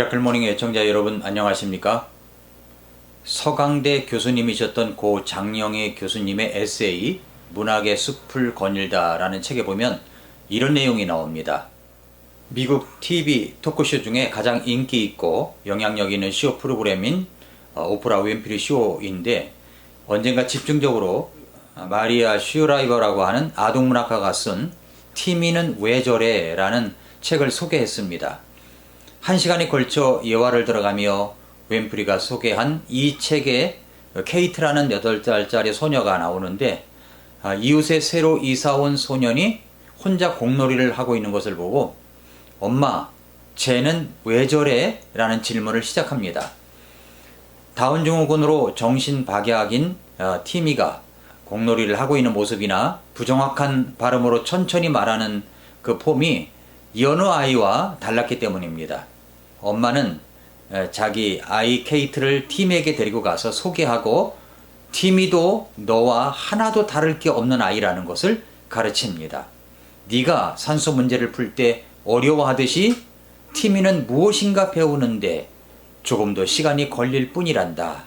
미라클 모닝 애청자 여러분 안녕하십니까? 서강대 교수님이셨던 고 장영애 교수님의 에세이 문학의 숲을 거닐다 라는 책에 보면 이런 내용이 나옵니다. 미국 TV 토크쇼 중에 가장 인기 있고 영향력 있는 쇼 프로그램인 오프라 윈프리 쇼인데, 언젠가 집중적으로 마리아 슈라이버라고 하는 아동문학가가 쓴 티미는 왜 저래 라는 책을 소개했습니다. 1시간에 걸쳐 예화를 들어가며 윈프리가 소개한 이 책에 케이트라는 8살짜리 소녀가 나오는데, 이웃에 새로 이사온 소년이 혼자 공놀이를 하고 있는 것을 보고 엄마, 쟤는 왜 저래? 라는 질문을 시작합니다. 다운증후군으로 정신박약인 티미가 공놀이를 하고 있는 모습이나 부정확한 발음으로 천천히 말하는 그 폼이 여느 아이와 달랐기 때문입니다. 엄마는 자기 아이 케이트를 팀에게 데리고 가서 소개하고 티미도 너와 하나도 다를 게 없는 아이라는 것을 가르칩니다. 네가 산수 문제를 풀 때 어려워하듯이 티미는 무엇인가 배우는데 조금 더 시간이 걸릴 뿐이란다.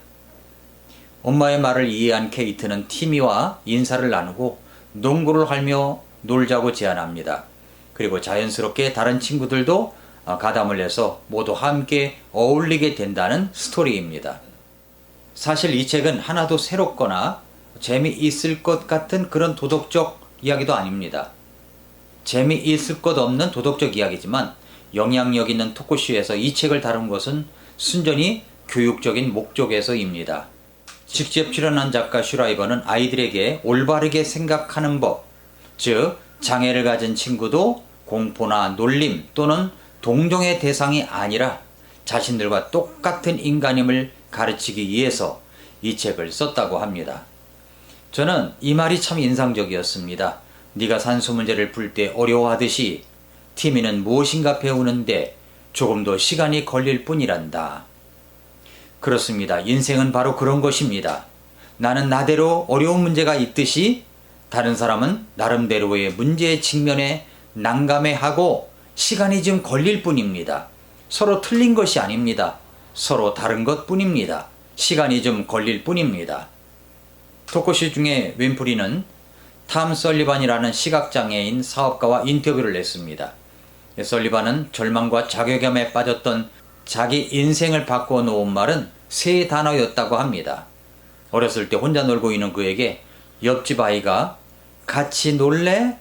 엄마의 말을 이해한 케이트는 티미와 인사를 나누고 농구를 하며 놀자고 제안합니다. 그리고 자연스럽게 다른 친구들도 가담을 해서 모두 함께 어울리게 된다는 스토리입니다. 사실 이 책은 하나도 새롭거나 재미있을 것 같은 그런 도덕적 이야기도 아닙니다. 재미있을 것 없는 도덕적 이야기지만 영향력 있는 토크쇼에서 이 책을 다룬 것은 순전히 교육적인 목적에서입니다. 직접 출연한 작가 슈라이버는 아이들에게 올바르게 생각하는 법, 즉 장애를 가진 친구도 공포나 놀림 또는 동정의 대상이 아니라 자신들과 똑같은 인간임을 가르치기 위해서 이 책을 썼다고 합니다. 저는 이 말이 참 인상적이었습니다. 네가 산수 문제를 풀 때 어려워하듯이 티미는 무엇인가 배우는데 조금 더 시간이 걸릴 뿐이란다. 그렇습니다. 인생은 바로 그런 것입니다. 나는 나대로 어려운 문제가 있듯이 다른 사람은 나름대로의 문제의 직면에 난감해하고 시간이 좀 걸릴 뿐입니다. 서로 틀린 것이 아닙니다. 서로 다른 것 뿐입니다. 시간이 좀 걸릴 뿐입니다. 토크쇼 중에 윈프리는 탐 설리반이라는 시각장애인 사업가와 인터뷰를 했습니다. 설리반은 절망과 자괴감에 빠졌던 자기 인생을 바꿔놓은 말은 3단어였다고 합니다. 어렸을 때 혼자 놀고 있는 그에게 옆집 아이가 같이 놀래?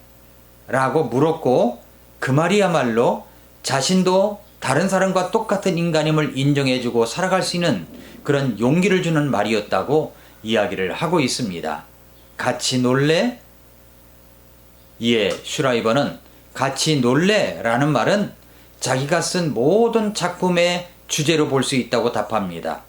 라고 물었고, 그 말이야말로 자신도 다른 사람과 똑같은 인간임을 인정해주고 살아갈 수 있는 그런 용기를 주는 말이었다고 이야기를 하고 있습니다. 같이 놀래? 이에 슈라이버는 같이 놀래? 라는 말은 자기가 쓴 모든 작품의 주제로 볼 수 있다고 답합니다.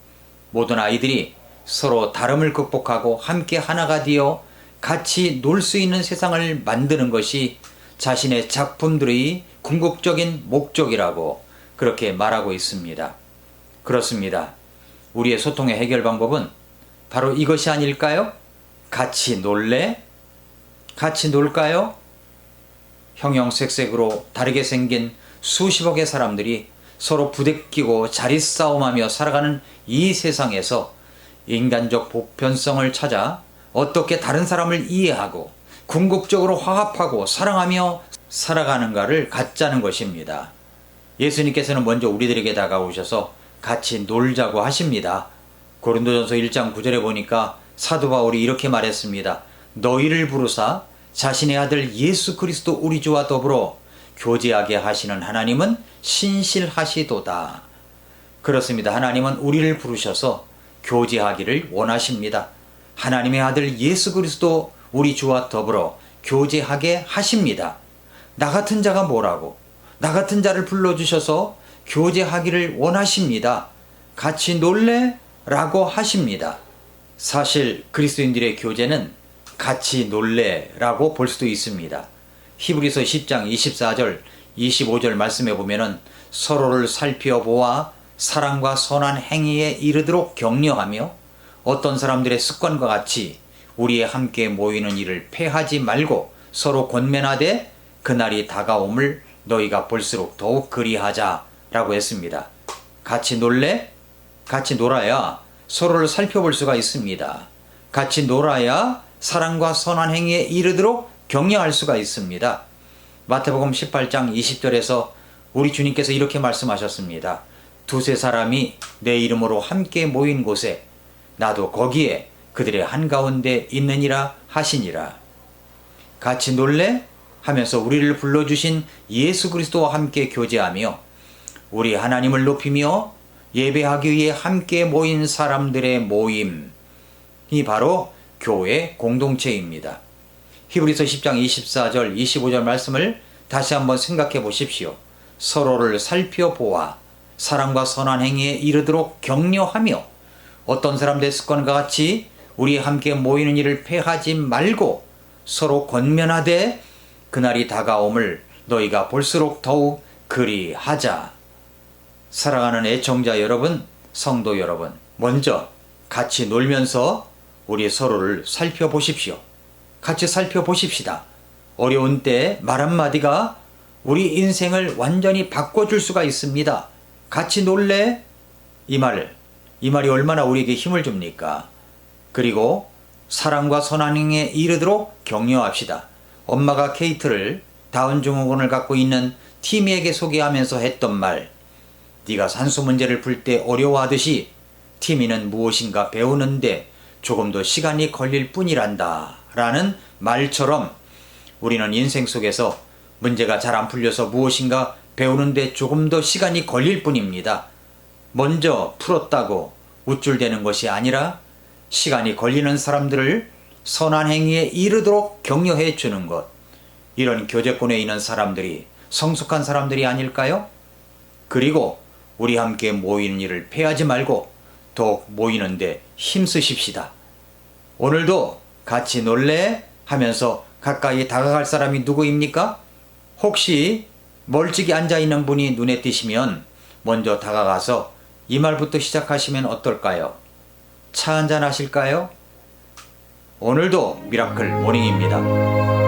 모든 아이들이 서로 다름을 극복하고 함께 하나가 되어 같이 놀 수 있는 세상을 만드는 것이 자신의 작품들의 궁극적인 목적이라고 그렇게 말하고 있습니다. 그렇습니다. 우리의 소통의 해결 방법은 바로 이것이 아닐까요? 같이 놀래? 같이 놀까요? 형형색색으로 다르게 생긴 수십억의 사람들이 서로 부대끼고 자리싸움하며 살아가는 이 세상에서 인간적 보편성을 찾아 어떻게 다른 사람을 이해하고 궁극적으로 화합하고 사랑하며 살아가는가를 갖자는 것입니다. 예수님께서는 먼저 우리들에게 다가오셔서 같이 놀자고 하십니다. 고린도전서 1장 9절에 보니까 사도 바울이 이렇게 말했습니다. 너희를 부르사 자신의 아들 예수 그리스도 우리 주와 더불어 교제하게 하시는 하나님은 신실하시도다. 그렇습니다. 하나님은 우리를 부르셔서 교제하기를 원하십니다. 하나님의 아들 예수 그리스도 우리 주와 더불어 교제하게 하십니다. 나 같은 자가 뭐라고? 나 같은 자를 불러주셔서 교제하기를 원하십니다. 같이 놀래? 라고 하십니다. 사실 그리스도인들의 교제는 같이 놀래 라고 볼 수도 있습니다. 히브리서 10장 24절 25절 말씀해 보면은 서로를 살펴보아 사랑과 선한 행위에 이르도록 격려하며 어떤 사람들의 습관과 같이 우리의 함께 모이는 일을 패하지 말고 서로 권면하되 그날이 다가옴을 너희가 볼수록 더욱 그리하자 라고 했습니다. 같이 놀래? 같이 놀아야 서로를 살펴볼 수가 있습니다. 같이 놀아야 사랑과 선한 행위에 이르도록 격려할 수가 있습니다. 마태복음 18장 20절에서 우리 주님께서 이렇게 말씀하셨습니다. 두세 사람이 내 이름으로 함께 모인 곳에 나도 거기에 그들의 한가운데 있느니라 하시니라. 같이 놀래? 하면서 우리를 불러주신 예수 그리스도와 함께 교제하며 우리 하나님을 높이며 예배하기 위해 함께 모인 사람들의 모임이 바로 교회 공동체입니다. 히브리서 10장 24절 25절 말씀을 다시 한번 생각해 보십시오. 서로를 살펴보아 사랑과 선한 행위에 이르도록 격려하며 어떤 사람 됐건과 같이 우리 함께 모이는 일을 패하지 말고 서로 권면하되 그날이 다가옴을 너희가 볼수록 더욱 그리하자. 사랑하는 애청자 여러분, 성도 여러분, 먼저 같이 놀면서 우리 서로를 살펴보십시오. 같이 살펴보십시다. 어려운 때 말 한마디가 우리 인생을 완전히 바꿔줄 수가 있습니다. 같이 놀래? 이 말이 얼마나 우리에게 힘을 줍니까? 그리고 사랑과 선한 행위에 이르도록 격려합시다. 엄마가 케이트를 다운 증후군을 갖고 있는 티미에게 소개하면서 했던 말, 네가 산수 문제를 풀 때 어려워하듯이 티미는 무엇인가 배우는데 조금 더 시간이 걸릴 뿐이란다 라는 말처럼 우리는 인생 속에서 문제가 잘 안 풀려서 무엇인가 배우는데 조금 더 시간이 걸릴 뿐입니다. 먼저 풀었다고 우쭐대는 것이 아니라 시간이 걸리는 사람들을 선한 행위에 이르도록 격려해 주는 것, 이런 교제권에 있는 사람들이 성숙한 사람들이 아닐까요? 그리고 우리 함께 모이는 일을 패하지 말고 더욱 모이는데 힘쓰십시다. 오늘도 같이 놀래? 하면서 가까이 다가갈 사람이 누구입니까? 혹시 멀찍이 앉아있는 분이 눈에 띄시면 먼저 다가가서 이 말부터 시작하시면 어떨까요? 차 한잔 하실까요? 오늘도 미라클 모닝입니다.